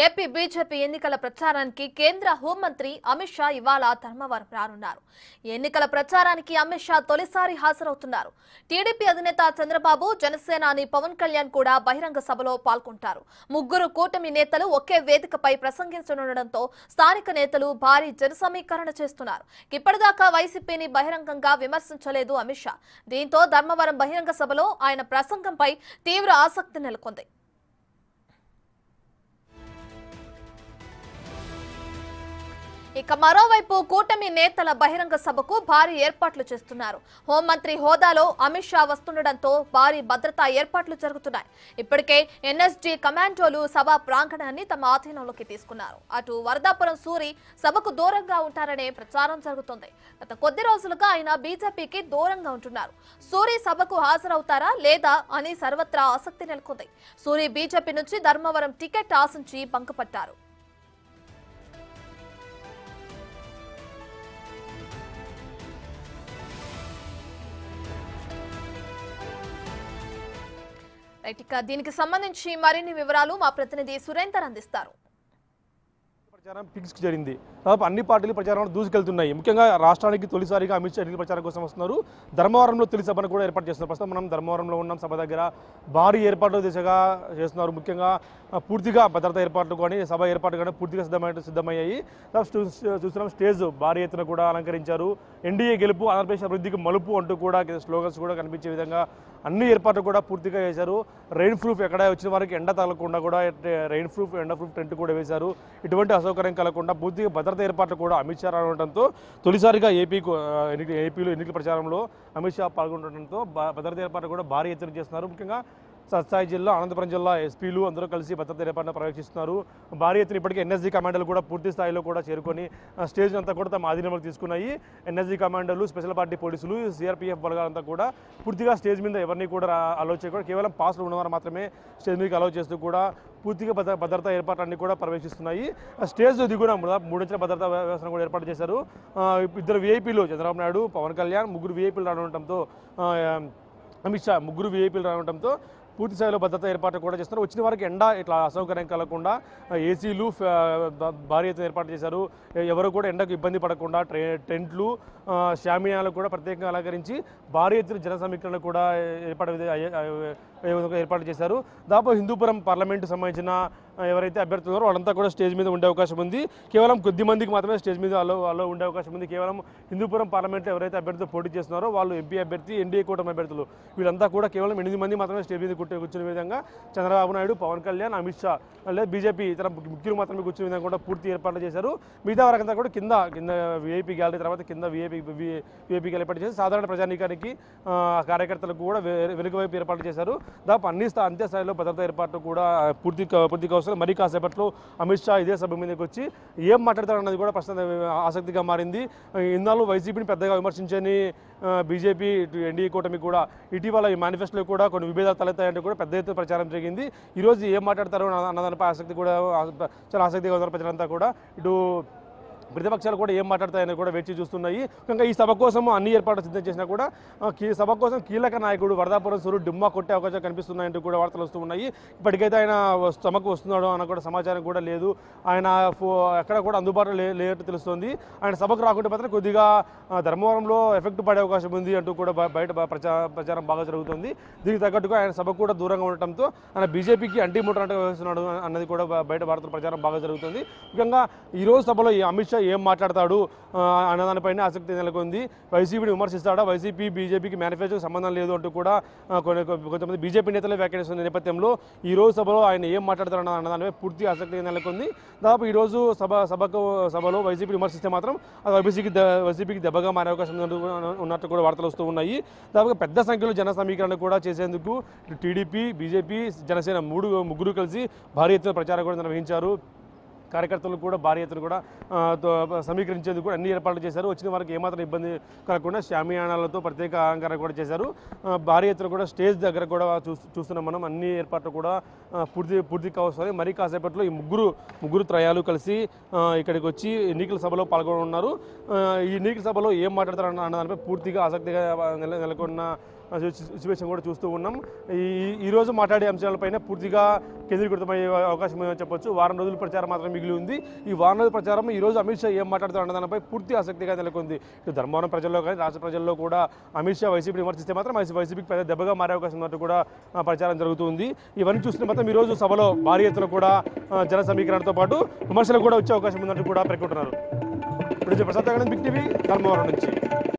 AP BJP ఎన్నికల ప్రచారానికి కేంద్ర హోంమంత్రి అమిత్ షా ఇవాళ ధర్మవరం రానున్నారు. ఎన్నికల ప్రచారానికి అమిత్ షా తొలిసారి హాజరవుతున్నారు. టీడీపీ అధినేత చంద్రబాబు, జనసేనాని పవన్ కళ్యాణ్ కూడా బహిరంగ సభలో పాల్గొంటారు. ముగ్గురు కూటమి నేతలు ఒకే వేదికపై ప్రసంగించనుండడంతో స్థానిక నేతలు భారీ జనసమీకరణ చేస్తున్నారు. ఇప్పటిదాకా వైసీపీని బహిరంగంగా విమర్శించలేదు అమిత్ షా. దీంతో ధర్మవరం బహిరంగ సభలో ఆయన ప్రసంగంపై తీవ్ర ఆసక్తి నెలకొంది. ఇక మరోవైపు కూటమి నేతల బహిరంగ సభకు భారీ ఏర్పాట్లు చేస్తున్నారు. హోంమంత్రి హోదాలో అమిత్ షా వస్తుండటంతో భారీ భద్రతా ఏర్పాట్లు జరుగుతున్నాయి. ఇప్పటికే ఎన్ఎస్జీ కమాండోలు సభ ప్రాంగణాన్ని తమ ఆధీనంలోకి తీసుకున్నారు. అటు వరదాపురం సూరి సభకు దూరంగా ఉంటారనే ప్రచారం జరుగుతుంది. గత కొద్ది రోజులుగా ఆయన బీజేపీకి దూరంగా ఉంటున్నారు. సూరి సభకు హాజరవుతారా లేదా అని సర్వత్రా ఆసక్తి నెలకొంది. సూరి బీజేపీ నుంచి ధర్మవరం టికెట్ ఆశించి బంకపట్టారు. దీనికి సంబంధించి మరిన్ని వివరాలు మా ప్రతినిధి సురేందర్ అందిస్తారు. ప్రచారం పిక్స్ జరిగింది. దాదాపు అన్ని పార్టీలు ప్రచారంలో దూసుకెళ్తున్నాయి. ముఖ్యంగా రాష్ట్రానికి తొలిసారిగా అమిత్ షా ఎన్నికల ప్రచారం కోసం వస్తున్నారు. ధర్మవరంలో తొలి సభను కూడా ఏర్పాటు చేస్తున్నారు. ప్రస్తుతం మనం ధర్మవరంలో ఉన్నాం. సభ దగ్గర భారీ ఏర్పాట్లు దిశగా చేస్తున్నారు. ముఖ్యంగా పూర్తిగా భద్రతా ఏర్పాట్లు కానీ సభ ఏర్పాట్లు కానీ పూర్తిగా సిద్ధమయ్యాయి. చూస్తున్నాం స్టేజ్ భారీ ఎత్తున కూడా అలంకరించారు. ఎన్డీఏ గెలుపు, ఆంధ్రప్రదేశ్ అభివృద్ధికి మలుపు అంటూ కూడా స్లోగన్స్ కూడా కనిపించే విధంగా అన్ని ఏర్పాట్లు కూడా పూర్తిగా చేశారు. రెయిన్ ప్రూఫ్ ఎక్కడ వచ్చిన వారికి ఎండ తగలకుండా కూడా రెయిన్ ప్రూఫ్, ఎండ ప్రూఫ్ టెంట్ కూడా వేశారు. ఇటువంటి అసౌకర్యం కలగకుండా పూర్తిగా భద్రతా ఏర్పాట్లు కూడా అమిత్ షా రావడంతో తొలిసారిగా ఏపీలో ఎన్నికల ప్రచారంలో అమిత్ షా పాల్గొనడంతో భద్రతా ఏర్పాట్లు కూడా భారీ ఎత్తున చేస్తున్నారు. ముఖ్యంగా సత్సాయి జిల్లా, అనంతపురం జిల్లా ఎస్పీలు అందరూ కలిసి భద్రతా ఏర్పాటును పర్యవేక్షిస్తున్నారు. భారీ ఎత్తున ఇప్పటికే ఎన్ఎస్జీ కమాండోలు కూడా పూర్తి స్థాయిలో కూడా చేరుకొని స్టేజ్ అంతా కూడా తమ ఆధీనంలోకి తీసుకున్నాయి. ఎన్ఎస్జీ కమాండోలు, స్పెషల్ పార్టీ పోలీసులు, సిఆర్పీఎఫ్ బలగాలంతా కూడా పూర్తిగా స్టేజ్ మీద ఎవరిని కూడా అలౌ చేయకుండా కేవలం పాస్లు ఉన్నవారు మాత్రమే స్టేజ్ మీదకి అలౌ చేస్తూ కూడా పూర్తిగా భద్రతా ఏర్పాట్లన్నీ కూడా పర్యవేక్షిస్తున్నాయి. స్టేజ్ దిగున 3 అంచెల భద్రతా వ్యవస్థను కూడా ఏర్పాటు చేశారు. ఇద్దరు వీఐపీలు, చంద్రబాబు నాయుడు, పవన్ కళ్యాణ్, ముగ్గురు వీఐపీలు రావడంతో అమిత్ షా ముగ్గురు వీఐపీలు రావడంతో పూర్తి స్థాయిలో భద్రతా ఏర్పాట్లు కూడా చేస్తున్నారు. వచ్చిన వారికి ఎండ ఇట్లా అసౌకర్యం కలగకుండా ఏసీలు భారీ ఎత్తున ఏర్పాటు చేశారు. ఎవరు కూడా ఎండకు ఇబ్బంది పడకుండా టెంట్లు, షామియానాలు కూడా ప్రత్యేకంగా అలంకరించి భారీ ఎత్తున జన సమీకరణ కూడా ఏర్పాటు చేశారు. దాదాపు హిందూపురం పార్లమెంటు సంబంధించిన ఎవరైతే అభ్యర్థులు ఉన్నారో వాళ్ళంతా కూడా స్టేజ్ మీద ఉండే అవకాశం ఉంది. కేవలం కొద్ది మందికి మాత్రమే స్టేజ్ మీద అలో ఉండే అవకాశం ఉంది. కేవలం హిందూపురం పార్లమెంట్లో ఎవరైతే అభ్యర్థులు పోటీ చేస్తున్నారో వాళ్ళు ఎంపీ అభ్యర్థి, ఎన్డీఏ కూటమి అభ్యర్థులు వీళ్ళంతా కూడా కేవలం 8 మంది మాత్రమే స్టేజ్ మీద కూర్చునే విధంగా చంద్రబాబు నాయుడు, పవన్ కళ్యాణ్, అమిత్ షా లేదా బీజేపీ ఇతర ముఖ్యులు మాత్రమే కూర్చునే విధంగా కూడా పూర్తి ఏర్పాట్లు చేశారు. మిగతా వారంతా కూడా కింద వీఐపీ గ్యాలరీ తర్వాత కింద వీఐపీ ఏర్పాటు చేసి సాధారణ ప్రజానీకానికి కార్యకర్తలకు కూడా వెనుక వైపు ఏర్పాటు చేశారు. దాదాపు అంత్య స్థాయిలో భద్రతా ఏర్పాట్లు కూడా పూర్తి అవసరం. మరి కాసేపట్లో అమిత్ షా ఇదే సభ మీదకి వచ్చి ఏం మాట్లాడతారన్నది కూడా ప్రస్తుతం ఆసక్తిగా మారింది. ఇన్నాళ్ళు వైసీపీని పెద్దగా విమర్శించని బీజేపీ, ఎన్డీఏ కూటమి కూడా ఇటీవల ఈ మేనిఫెస్టోలో కూడా కొన్ని విభేదాలు తలెత్తాయంటూ కూడా పెద్ద ఎత్తున ప్రచారం జరిగింది. ఈరోజు ఏం మాట్లాడతారో అన్నదానిపై చాలా ఆసక్తిగా ఉన్నారు ప్రజలంతా కూడా. ఇటు ప్రతిపక్షాలు కూడా ఏం మాట్లాడతాయని కూడా వేచి చూస్తున్నాయి. ఇంకా ఈ సభ కోసం అన్ని ఏర్పాట్లు సిద్ధం చేసినా కూడా సభ కోసం కీలక నాయకుడు వరదాపురం సూరు డుమ్మా కొట్టే అవకాశాలు కనిపిస్తున్నాయంటూ కూడా వార్తలు వస్తూ ఉన్నాయి. ఇప్పటికైతే ఆయన సభకు వస్తున్నాడు అన్న కూడా సమాచారం కూడా లేదు. ఆయన ఎక్కడ కూడా అందుబాటులో లేనట్టు తెలుస్తుంది. ఆయన సభకు రాకుంటే మాత్రం కొద్దిగా ధర్మవరంలో ఎఫెక్ట్ పడే అవకాశం ఉంది అంటూ కూడా బయట ప్రచారం బాగా జరుగుతుంది. దీనికి తగ్గట్టుగా ఆయన సభకు కూడా దూరంగా ఉండటంతో ఆయన బీజేపీకి అంటిముట్టనట్టు వేస్తున్నాడు అన్నది కూడా బయట వార్తల ప్రచారం బాగా జరుగుతుంది. ముఖ్యంగా ఈరోజు సభలో అమిత్ షా ఏం మాట్లాడతాడు అన్నదానిపైన ఆసక్తి నెలకొంది. వైసీపీని విమర్శిస్తాడా, వైసీపీ బీజేపీకి మేనిఫెస్టోకి సంబంధం లేదు అంటూ కూడా కొంతమంది బీజేపీ నేతలు వ్యాఖ్యానిస్తున్న నేపథ్యంలో ఈ రోజు సభలో ఆయన ఏం మాట్లాడతాడు అన్నదానిపై పూర్తి ఆసక్తి నెలకొంది. దాదాపు ఈరోజు సభలో వైసీపీ విమర్శిస్తే మాత్రం అది వైసీపీకి దెబ్బగా మారే అవకాశం ఉన్నట్టు కూడా వార్తలు వస్తూ ఉన్నాయి. దాదాపు పెద్ద సంఖ్యలో జన సమీకరణ కూడా చేసేందుకు టీడీపీ, బీజేపీ, జనసేన ముగ్గురు కలిసి భారీ ఎత్తున ప్రచారం కూడా నిర్వహించారు. కార్యకర్తలు కూడా భారీ ఎత్తున కూడా సమీకరించేందుకు అన్ని ఏర్పాట్లు చేశారు. వచ్చిన వారికి ఏమాత్రం ఇబ్బంది కలగకుండా షామియానాలతో ప్రత్యేక అలంకరణ కూడా చేశారు. భారీ ఎత్తున కూడా స్టేజ్ దగ్గర కూడా చూస్తున్నాం మనం. అన్ని ఏర్పాట్లు కూడా పూర్తి కావస్తాయి. మరి కాసేపట్లో ఈ ముగ్గురు త్రయాలు కలిసి ఇక్కడికి వచ్చి ఎన్నికల సభలో పాల్గొనున్నారు. ఈ ఎన్నికల సభలో ఏం మాట్లాడతారు అన్న దానిపై పూర్తిగా ఆసక్తిగా నెలకొన్న సిచ్యువేషన్ కూడా చూస్తూ ఉన్నాం. ఈరోజు మాట్లాడే అంశాలపైన పూర్తిగా కేంద్రీకృతమయ్యే అవకాశం ఉందని చెప్పొచ్చు. వారం రోజుల ప్రచారం మాత్రం మిగిలి ఉంది. ఈ వారం రోజుల ప్రచారం ఈరోజు అమిత్ షా ఏం మాట్లాడుతారు అన్న దానిపై పూర్తి ఆసక్తిగా నెలకొంది. ఇటు ధర్మవరం ప్రజల్లో కానీ రాష్ట్ర ప్రజల్లో కూడా అమిత్ షా వైసీపీని విమర్శిస్తే మాత్రం వైసీపీకి పెద్ద దెబ్బగా మారే అవకాశం ఉన్నట్టు కూడా ప్రచారం జరుగుతుంది. ఇవన్నీ చూస్తే మాత్రం ఈరోజు సభలో భారీ ఎత్తున కూడా జన సమీకరణతో పాటు విమర్శలు కూడా వచ్చే అవకాశం ఉన్నట్టు కూడా పేర్కొంటున్నారు. ఇప్పుడు ప్రసాద్ బిగ్ టీవీ ధర్మవరం నుంచి.